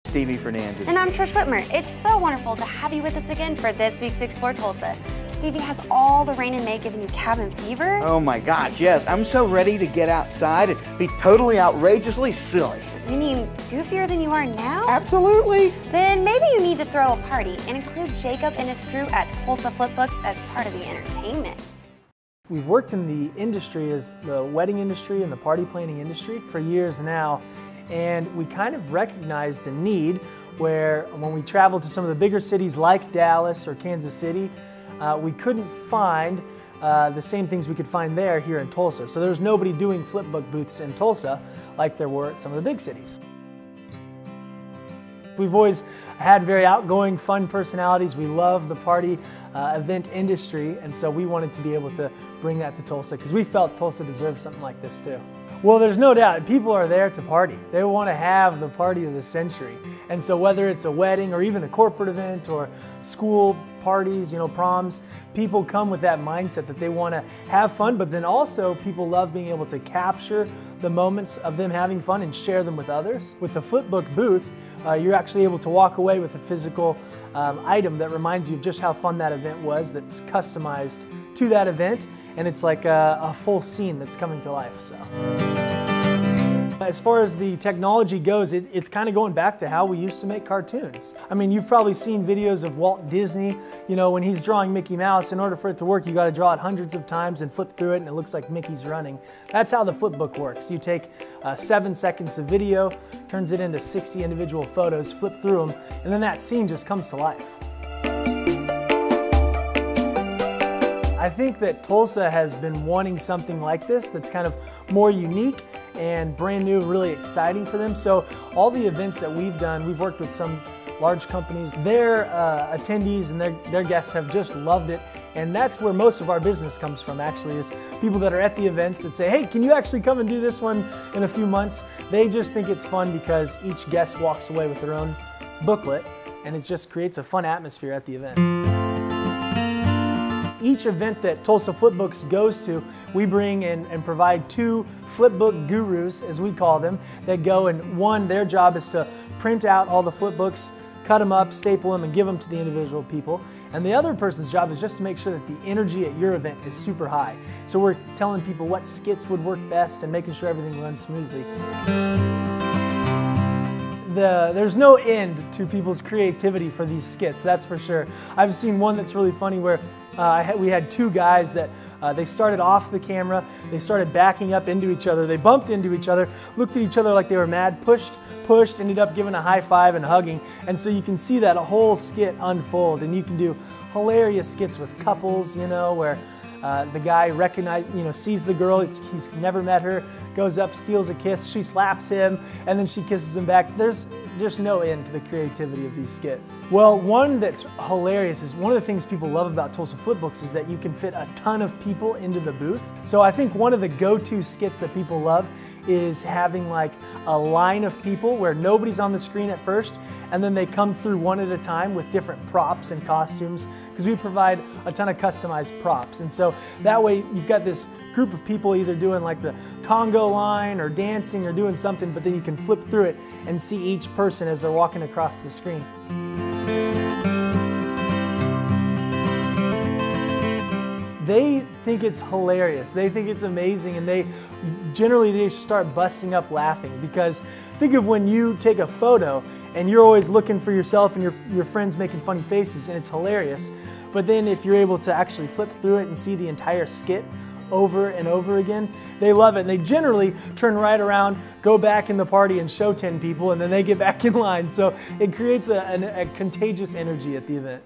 Stevie Fernandez. And I'm Trish Whitmer. It's so wonderful to have you with us again for this week's Explore Tulsa. Stevie, has all the rain in May given you cabin fever? Oh my gosh, yes. I'm so ready to get outside and be totally outrageously silly. You mean goofier than you are now? Absolutely. Then maybe you need to throw a party and include Jacob and his crew at Tulsa FlipBooks as part of the entertainment. We've worked in the industry as the wedding industry and the party planning industry for years now, and we kind of recognized the need where when we traveled to some of the bigger cities like Dallas or Kansas City, we couldn't find the same things we could find there here in Tulsa. So there's nobody doing flipbook booths in Tulsa like there were at some of the big cities. We've always had very outgoing, fun personalities. We love the party event industry, and so we wanted to be able to bring that to Tulsa because we felt Tulsa deserved something like this too. Well, there's no doubt, people are there to party. They want to have the party of the century. And so whether it's a wedding or even a corporate event or school parties, proms, people come with that mindset that they want to have fun, but then also people love being able to capture the moments of them having fun and share them with others. With the flipbook booth, you're actually able to walk away with a physical item that reminds you of just how fun that event was, that's customized to that event, and it's like a full scene that's coming to life. So, as far as the technology goes, it's kind of going back to how we used to make cartoons. I mean, you've probably seen videos of Walt Disney, when he's drawing Mickey Mouse. In order for it to work, you got to draw it hundreds of times and flip through it, and it looks like Mickey's running. That's how the flipbook works. You take 7 seconds of video, turns it into 60 individual photos, flip through them, and then that scene just comes to life. I think that Tulsa has been wanting something like this that's kind of more unique and brand new, really exciting for them. So all the events that we've done, we've worked with some large companies. Their attendees and their guests have just loved it. And that's where most of our business comes from, actually, is people that are at the events that say, hey, can you actually come and do this one in a few months? They just think it's fun because each guest walks away with their own booklet, and it just creates a fun atmosphere at the event. Each event that Tulsa FlipBooks goes to, we bring in and provide 2 flipbook gurus, as we call them, that go, and one, their job is to print out all the flipbooks, cut them up, staple them, and give them to the individual people. And the other person's job is just to make sure that the energy at your event is super high. So we're telling people what skits would work best and making sure everything runs smoothly. There's no end to people's creativity for these skits, that's for sure. I've seen one that's really funny where we had 2 guys that they started off the camera, they started backing up into each other, they bumped into each other, looked at each other like they were mad, pushed, ended up giving a high five and hugging. And so you can see that whole skit unfold, and you can do hilarious skits with couples, where the guy sees the girl, he's never met her, goes up, steals a kiss, she slaps him, and then she kisses him back. There's just no end to the creativity of these skits. Well, one that's hilarious is one of the things people love about Tulsa FlipBooks is that you can fit a ton of people into the booth. So I think one of the go-to skits that people love is having like a line of people where nobody's on the screen at first, and then they come through one at a time with different props and costumes, because we provide a ton of customized props. And so that way you've got this group of people either doing like the Congo line or dancing or doing something, but then you can flip through it and see each person as they're walking across the screen. They think it's hilarious, they think it's amazing, and they start busting up laughing, because think of when you take a photo and you're always looking for yourself and your friends making funny faces, and it's hilarious. But then if you're able to actually flip through it and see the entire skit over and over again, they love it. And they generally turn right around, go back in the party and show 10 people, and then they get back in line. So it creates a contagious energy at the event.